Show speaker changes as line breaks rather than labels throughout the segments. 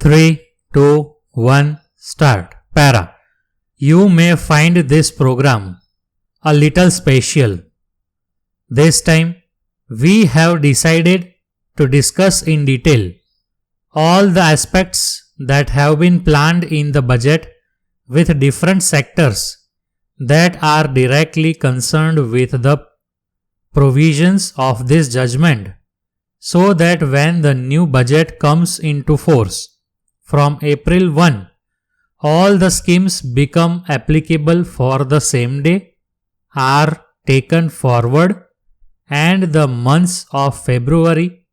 3, 2, 1, start. Para. You may find this program a little special. This time, we have decided to discuss in detail all the aspects that have been planned in the budget with different sectors that are directly concerned with the provisions of this judgment, so that when the new budget comes into force from April 1, all the schemes become applicable for the same day, are taken forward, and the months of February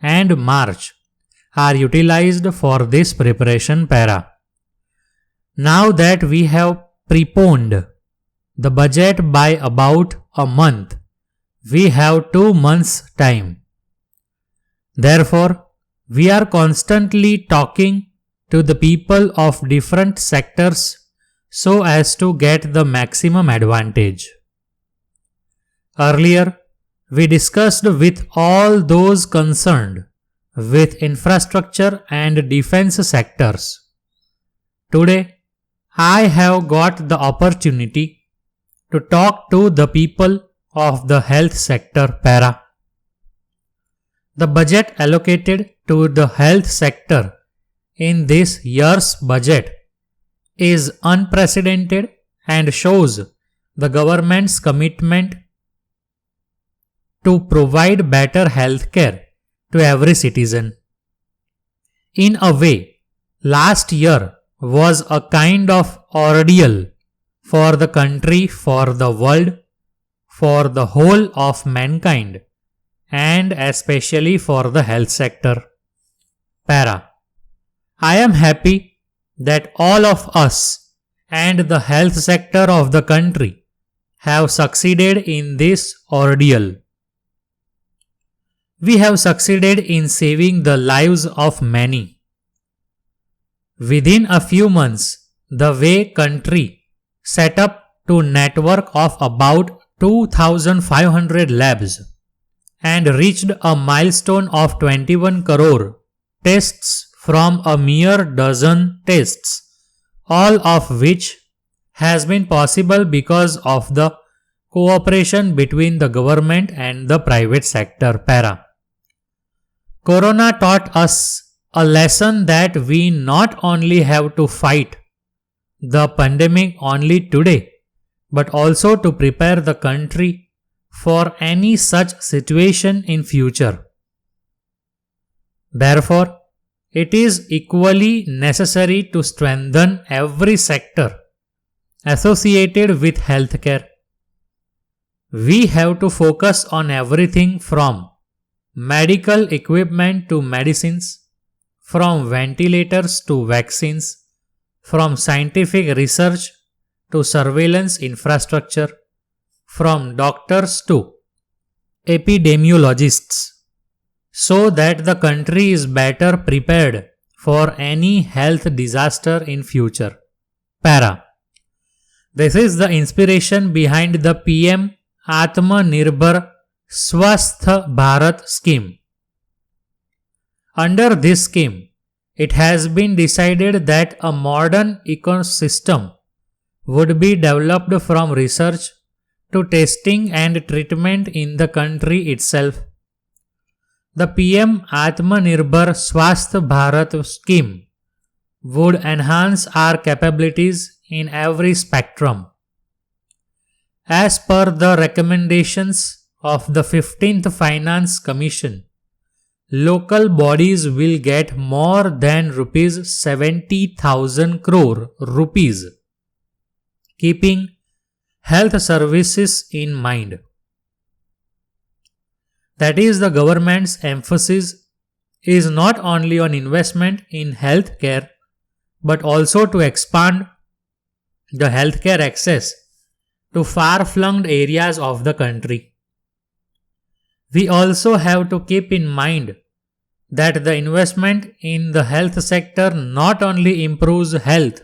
and March are utilized for this preparation para. Now that we have preponed the budget by about a month, we have 2 months time. Therefore, we are constantly talking to the people of different sectors so as to get the maximum advantage. Earlier, we discussed with all those concerned with infrastructure and defense sectors. Today, I have got the opportunity to talk to the people of the health sector para. The budget allocated to the health sector in this year's budget is unprecedented and shows the government's commitment to provide better health care to every citizen. In a way, last year was a kind of ordeal for the country, for the world, for the whole of mankind, and especially for the health sector. Para. I am happy that all of us and the health sector of the country have succeeded in this ordeal. We have succeeded in saving the lives of many. Within a few months, the way country set up to network of about 2,500 labs and reached a milestone of 21 crore tests from a mere dozen tests, all of which has been possible because of the cooperation between the government and the private sector para. Corona taught us a lesson that we not only have to fight the pandemic only today, but also to prepare the country for any such situation in future. Therefore, it is equally necessary to strengthen every sector associated with healthcare. We have to focus on everything from medical equipment to medicines, from ventilators to vaccines, from scientific research to surveillance infrastructure, from doctors to epidemiologists, so that the country is better prepared for any health disaster in future. Para. This is the inspiration behind the PM Atmanirbhar Swasth Bharat scheme. Under this scheme, it has been decided that a modern ecosystem would be developed from research to testing and treatment in the country itself. The PM Atmanirbhar Swasth Bharat scheme would enhance our capabilities in every spectrum. As per the recommendations of the 15th Finance Commission, local bodies will get more than rupees 70,000 crore rupees, keeping health services in mind. That is, the government's emphasis is not only on investment in healthcare, but also to expand the healthcare access to far-flung areas of the country. We also have to keep in mind that the investment in the health sector not only improves health,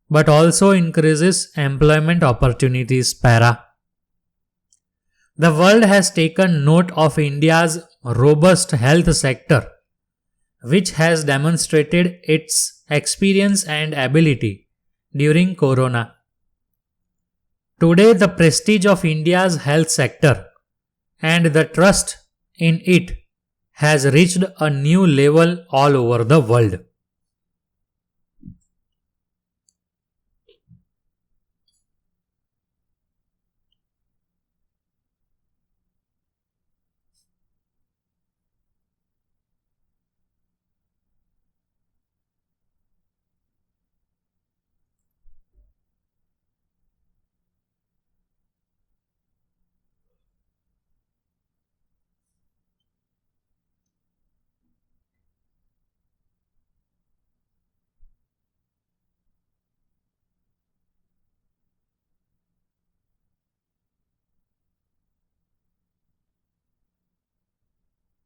but also increases employment opportunities para. The world has taken note of India's robust health sector which has demonstrated its experience and ability during Corona. Today, the prestige of India's health sector and the trust in it has reached a new level all over the world.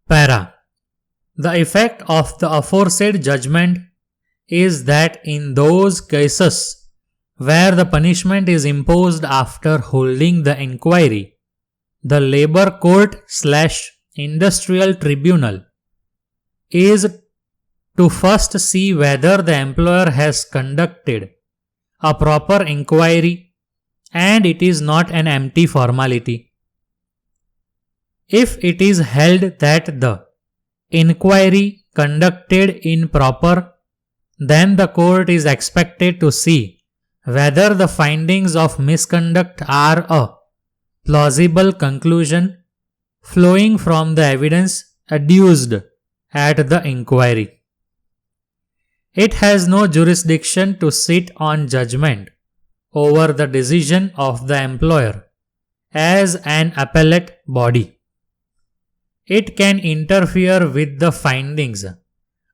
Para. The effect of the aforesaid judgment is that in those cases where the punishment is imposed after holding the inquiry, the labor court/industrial tribunal is to first see whether the employer has conducted a proper inquiry and it is not an empty formality. If it is held that the inquiry conducted improper, then the court is expected to see whether the findings of misconduct are a plausible conclusion flowing from the evidence adduced at the inquiry. It has no jurisdiction to sit on judgment over the decision of the employer as an appellate body. It can interfere with the findings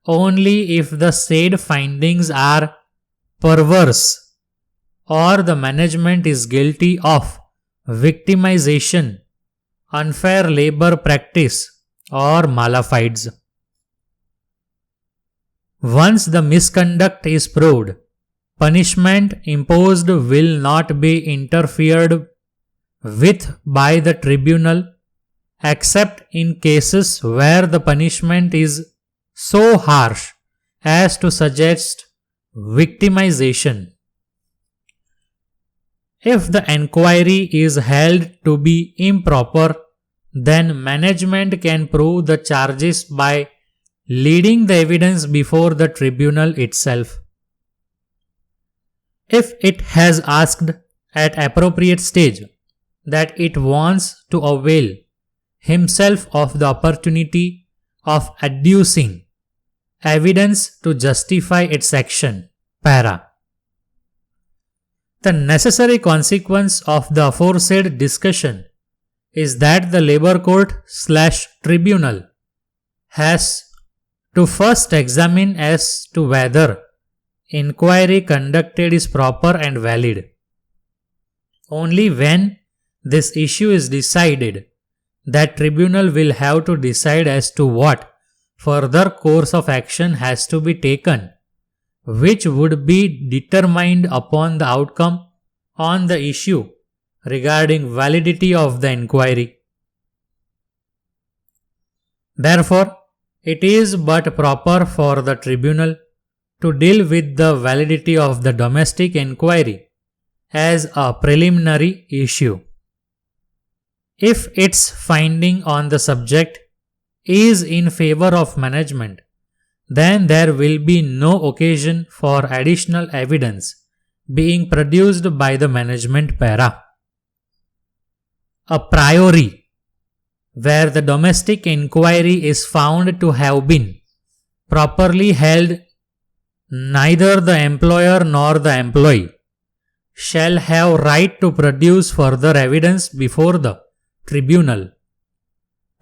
only if the said findings are perverse or the management is guilty of victimization, unfair labor practice, or malafides. Once the misconduct is proved, punishment imposed will not be interfered with by the tribunal except in cases where the punishment is so harsh as to suggest victimization. If the inquiry is held to be improper, then management can prove the charges by leading the evidence before the tribunal itself. If it has asked at appropriate stage that it wants to avail himself of the opportunity of adducing evidence to justify its action. Para. The necessary consequence of the aforesaid discussion is that the labor court/tribunal has to first examine as to whether inquiry conducted is proper and valid. Only when this issue is decided, that tribunal will have to decide as to what further course of action has to be taken, which would be determined upon the outcome on the issue regarding validity of the inquiry. Therefore, it is but proper for the tribunal to deal with the validity of the domestic inquiry as a preliminary issue. If its finding on the subject is in favor of management, then there will be no occasion for additional evidence being produced by the management. Para. A priori, where the domestic inquiry is found to have been properly held, neither the employer nor the employee shall have right to produce further evidence before the tribunal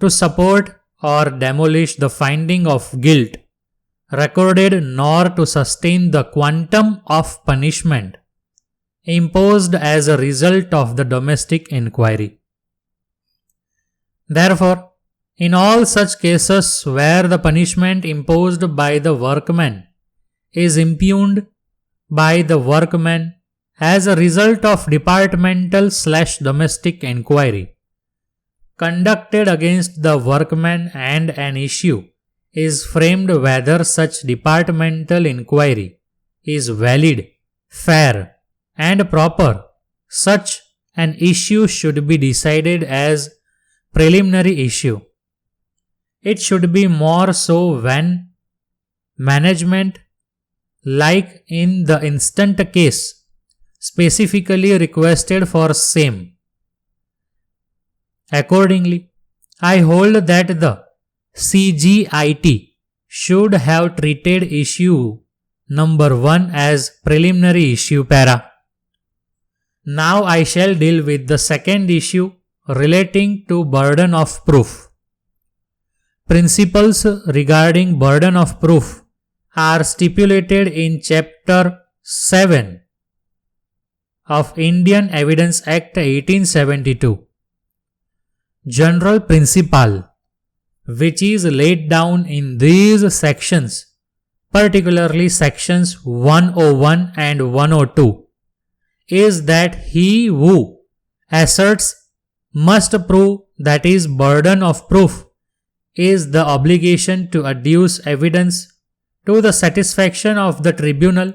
to support or demolish the finding of guilt recorded, nor to sustain the quantum of punishment imposed as a result of the domestic inquiry. Therefore, in all such cases where the punishment imposed by the workman is impugned by the workman as a result of departmental/domestic inquiry conducted against the workman and an issue is framed whether such departmental inquiry is valid, fair, and proper. Such an issue should be decided as preliminary issue. It should be more so when management, like in the instant case, specifically requested for same. Accordingly, I hold that the CGIT should have treated issue number 1 as preliminary issue para. Now I shall deal with the second issue relating to burden of proof. Principles regarding burden of proof are stipulated in Chapter 7 of Indian Evidence Act 1872. General principle which is laid down in these sections, particularly sections 101 and 102, is that he who asserts must prove, that is, burden of proof is the obligation to adduce evidence to the satisfaction of the tribunal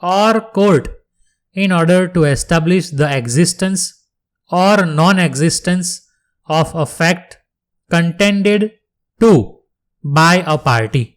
or court in order to establish the existence or non-existence of a fact contended to by a party.